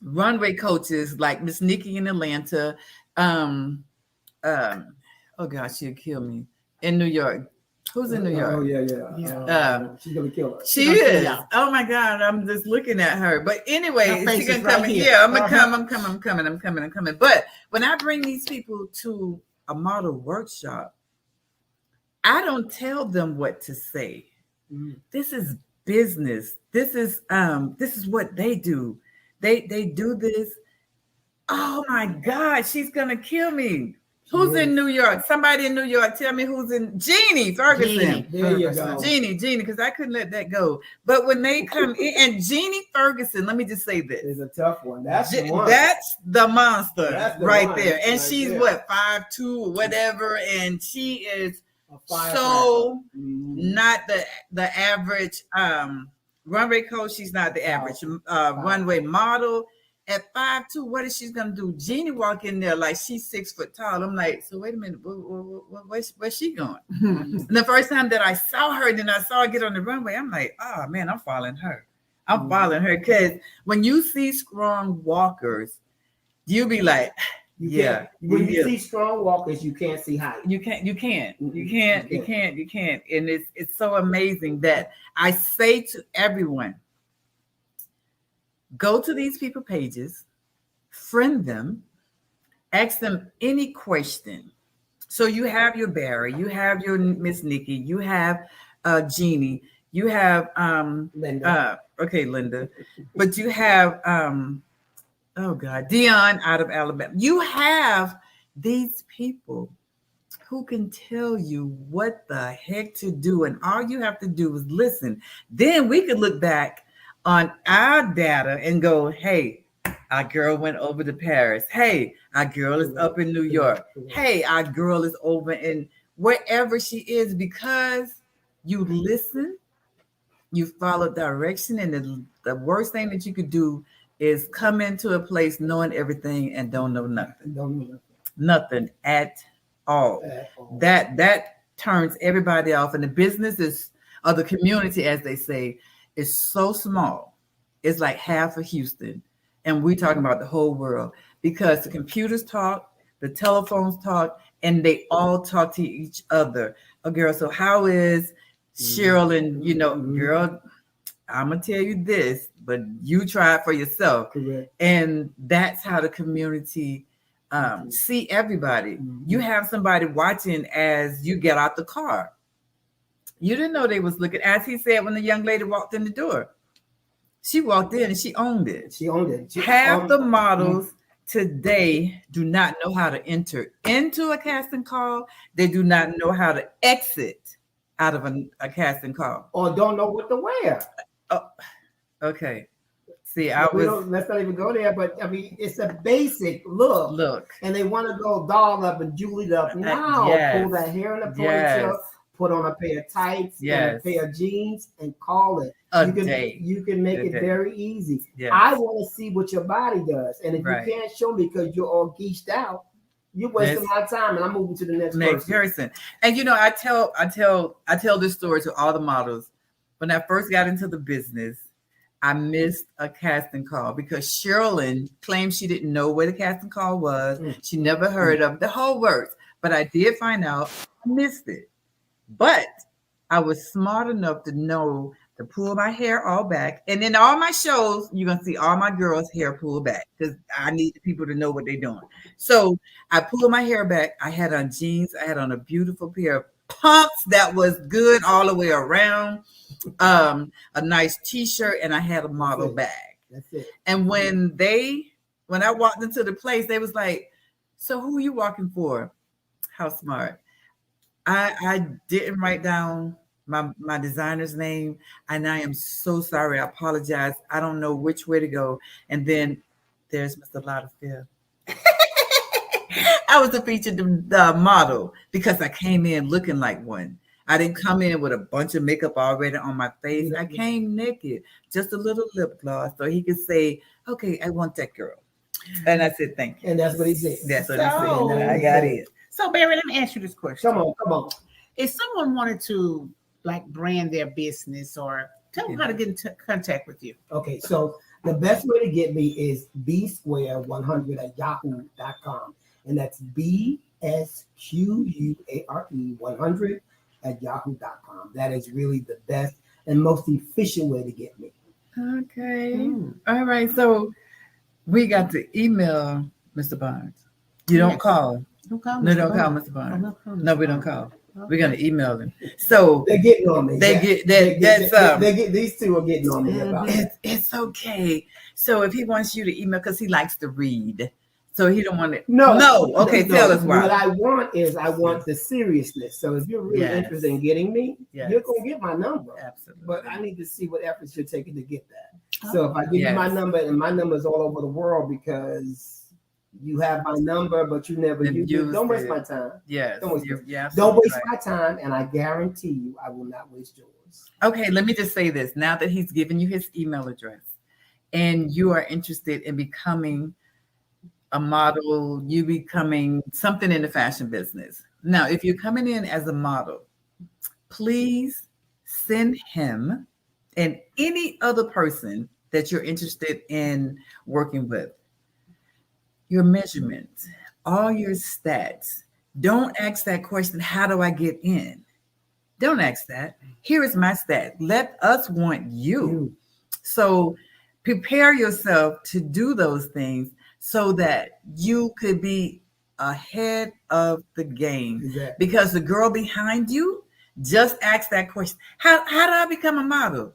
runway coaches like Miss Nikki in Atlanta, oh gosh, she'll kill me, in New York. Who's in New York? Oh, yeah. She's going to kill her. She is. Oh my God, I'm just looking at her. But anyway, she's gonna come in. here. Yeah, I'm coming. But when I bring these people to a model workshop, I don't tell them what to say. This is business. This is what they do. They do this. Oh my God, she's gonna kill me. Who's in New York? Somebody in New York. Tell me who's in. Jeannie Ferguson. There you go. Jeannie, because I couldn't let that go. But when they come in, and Jeannie Ferguson, let me just say this. It's a tough one. That's the one. That's the monster That's the right one. there. And Right she's there. what, 5'2" or whatever. And she is Fire so Mhm. not the average runway coach. She's not the average runway model. At 5'2", what is she gonna do? Jeannie walk in there like she's 6 foot tall. I'm like, so wait a minute, where's she going? And the first time that I saw her, then I saw her get on the runway, I'm like, oh man, I'm following her. I'm following her, because when you see strong walkers, you be like, When you see strong walkers, you can't see height. You can't. And it's so amazing that I say to everyone, go to these people pages, friend them, ask them any question. So you have your Barry, you have your Miss Nikki, you have Jeannie, you have Linda. Linda, but you have Dion out of Alabama. You have these people who can tell you what the heck to do, and all you have to do is listen. Then we could look back on our data and go, hey, our girl went over to Paris. Hey, our girl is up in New York. Hey, our girl is over in wherever she is, because you listen, you follow direction. And the worst thing that you could do is come into a place knowing everything and don't know nothing. Nothing at all. That turns everybody off. And the business is, or the community, as they say, is so small. It's like half of Houston. And we're talking about the whole world, because the computers talk, the telephones talk, and they all talk to each other. Oh, girl, so how is Sharilyn? Girl, I'm going to tell you this, but you try it for yourself. Correct. And that's how the community see everybody. You have somebody watching as you get out the car. You didn't know they was looking. As he said, when the young lady walked in the door, she walked in and she owned it. Half the models today do not know how to enter into a casting call. They do not know how to exit out of a casting call. Or don't know what to wear. Oh, okay. See, I was let's not even go there. But I mean, it's a basic look, and they want to go doll up and jeweled up. Now, yes, pull that hair in a yes, ponytail, put on a pair of tights and a pair of jeans, and call it day. You can make A it day. very easy. Yes. I want to see what your body does, and if Right. you can't show me because you're all geeked out, you're wasting my time, and I'm moving to the next person. And you know, I tell this story to all the models. When I first got into the business, I missed a casting call because Sharilyn claimed she didn't know what a casting call was. She never heard of the whole works, but I did find out. I missed it, but I was smart enough to know to pull my hair all back. And in all my shows, you're gonna see all my girls' hair pulled back because I need people to know what they're doing. So I pulled my hair back. I had on jeans. I had on a beautiful pair of pumps that was good all the way around. A nice t-shirt, and I had a model bag. That's it. And when I walked into the place, they was like, "So who are you walking for?" How smart. I didn't write down my designer's name, and I am so sorry. I apologize. I don't know which way to go. And then there's Mr. Lauderdale. I was a featured model because I came in looking like one. I didn't come in with a bunch of makeup already on my face. I came naked, just a little lip gloss, so he could say, "Okay, I want that girl." And I said, "Thank you." And that's what he said. That's what he said. And I got it. So, Barry, let me ask you this question. Come on. If someone wanted to like brand their business, or tell them how to get in contact with you. Okay, so the best way to get me is bsquare100@yahoo.com. And that's BSQUARE100@yahoo.com. That is really the best and most efficient way to get me. Okay. All right. So we got to email Mr. Barnes. You don't call. Don't call No, Mr. don't call Barnes. Mr. Barnes. Oh, no, No, we don't call. We're gonna email them. So they're getting on me. These two are getting on me about it. It's okay. So if he wants you to email, because he likes to read, so he don't want it. No. Okay, tell us why. What I want the seriousness. So if you're really interested in getting me, you're gonna get my number. Absolutely. But I need to see what efforts you're taking to get that. So if I give you my number, and my number is all over the world because you have my number, but you never use it. Don't waste my time. Yes. Don't waste my time, and I guarantee you I will not waste yours. Okay, let me just say this. Now that he's given you his email address and you are interested in becoming a model, you becoming something in the fashion business. Now, if you're coming in as a model, please send him and any other person that you're interested in working with your measurements, all your stats. Don't ask that question, how do I get in? Don't ask that. Here is my stat. Let us want you. So prepare yourself to do those things so that you could be ahead of the game. Exactly. Because the girl behind you just asked that question. How do I become a model?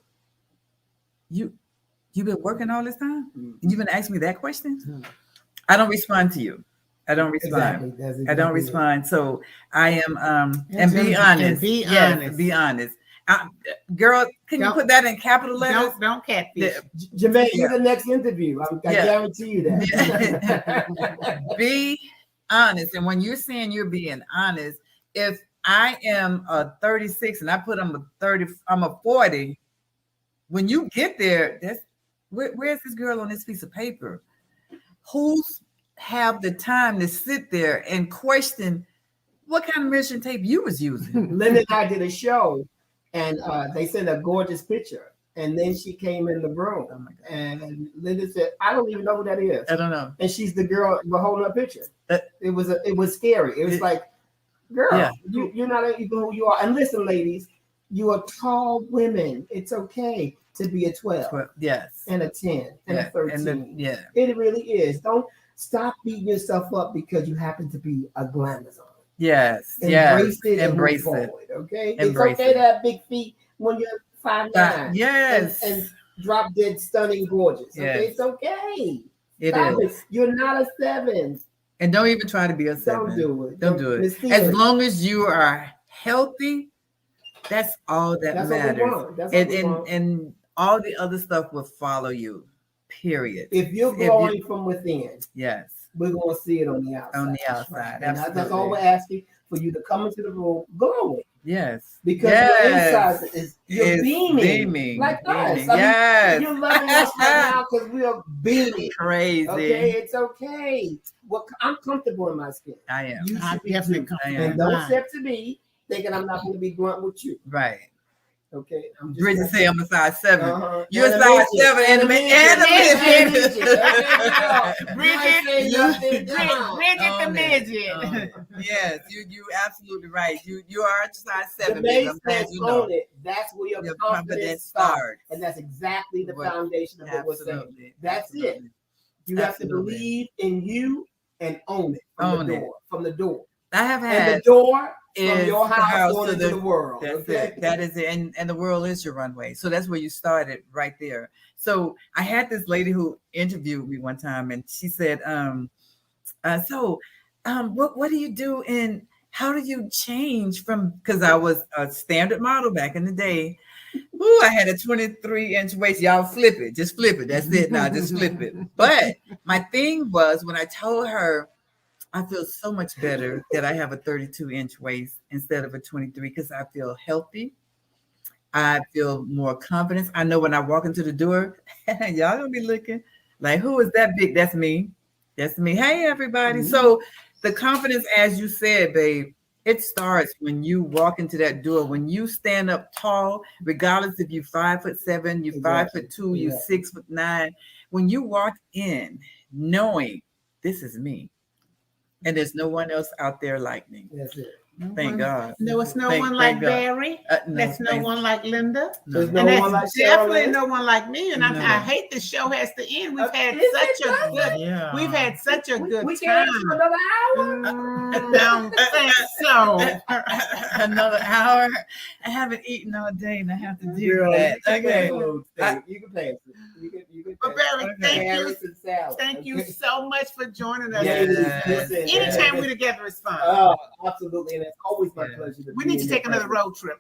You've been working all this time? And you've been asking me that question? I don't respond to you. I don't respond. Exactly. I don't respond. So I am and be honest. Be honest. Girl, can you put that in capital letters? Don't catfish. Jermaine, you're the next interview. I guarantee you that. Be honest. And when you're saying you're being honest, if I am a 36 and I put I'm a 40, when you get there, where's this girl on this piece of paper? Who's have the time to sit there and question what kind of measuring tape you was using? Linda and I did a show, and they sent a gorgeous picture, and then she came in the room, and Linda said, "I don't even know who that is." I don't know. And she's the girl holding a picture. It was scary. It was like, girl, you're not even who you are. And listen, ladies, you are tall women. It's okay to be a 12. Yes. And a 10 and a 13. And it really is. Don't stop beating yourself up because you happen to be a glamazon. Yes. Embrace it. Embrace it. Forward, okay. Embrace it's okay to have big feet when you're 5'9". Yes. And drop dead stunning gorgeous. Yes. Okay. It's okay. It is. You're not a 7. And don't even try to be a 7. Don't do it. Don't do it. As long as you are healthy, that's all that matters. That's all we want. And all the other stuff will follow you. period. If you're growing from within, yes, we're going to see it on the outside. on the outside. And that's all we're asking, for you to come into the room glowing. Yes. Because your inside you're beaming. Like us. Yes. You're loving us right now because we are beaming. Crazy. Okay, it's okay. Well, I'm comfortable in my skin. I am. You should be definitely comfortable. And don't step to me thinking I'm not going to be blunt with you. Right. Okay. Bridget say I'm a size 7. You're And a size 7 and a midget. Bridget the midget. Yes, you absolutely right. You are a size 7. The base that's on it. That's where your confidence starts. And that's exactly the foundation of what we're saying. That's it. You have to believe in you and own it from the door. I have had and the door from your house going into the world. That's it. That is it. And the world is your runway. So that's where you started right there. So I had this lady who interviewed me one time, and she said, what do you do and how do you change from, because I was a standard model back in the day. Ooh, I had a 23-inch waist. Y'all flip it. Just flip it. That's it. Now just flip it. But my thing was when I told her, I feel so much better that I have a 32-inch waist instead of a 23 because I feel healthy. I feel more confidence. I know when I walk into the door, y'all gonna be looking like, who is that big? That's me. That's me. Hey, everybody. Mm-hmm. So the confidence, as you said, babe, it starts when you walk into that door. When you stand up tall, regardless if you're 5'7", you're 5'2", you're 6'9". When you walk in, knowing this is me. And there's no one else out there like me. That's it. Thank God. No, it's no one like Barry. There's no one like Linda. There's no one like definitely Sharilyn. no one like me. And I hate the show has to end. We've had such a good. We've had such a good we time. Can't another hour. Don't think so. Another hour. I haven't eaten all day, and I have to do that. Okay, you can pass it. You can. But Barry, thank you so much for joining us. Anytime we're together is fun. Oh, absolutely. And it's always my pleasure. We need to take another road trip.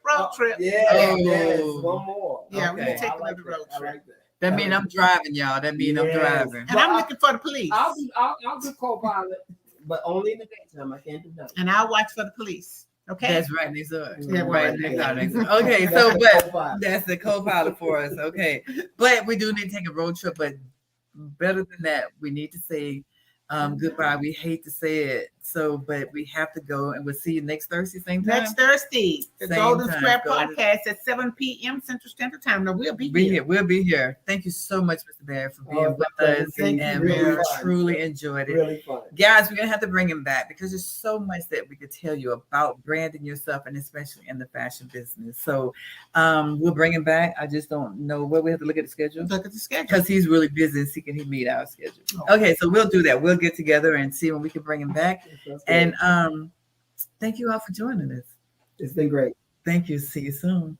Yes, one more. Yeah, we need to take another road trip. That means I'm driving, y'all. That means I'm driving. And I'm looking for the police. I'll do co-pilot, but only in the daytime. I can't do that. And I'll watch for the police. Okay. That's right next door. Yeah, right next door. Okay, so but that's the co-pilot for us. Okay. But we do need to take a road trip, but better than that, we need to say goodbye. We hate to say it. So, but we have to go, and we'll see you next Thursday, same time. Next Thursday, the Golden Square Podcast at 7 p.m. Central Standard Time. No, we'll be here. We'll be here. Thank you so much, Mr. Barry, for being with us. And we truly enjoyed it. Really fun. Guys, we're going to have to bring him back because there's so much that we could tell you about branding yourself, and especially in the fashion business. So we'll bring him back. I just don't know where we have to look at the schedule. Look at the schedule. Because he's really busy and can he meet our schedule. Okay, so we'll do that. We'll get together and see when we can bring him back. And thank you all for joining us. It's been great. Thank you. See you soon.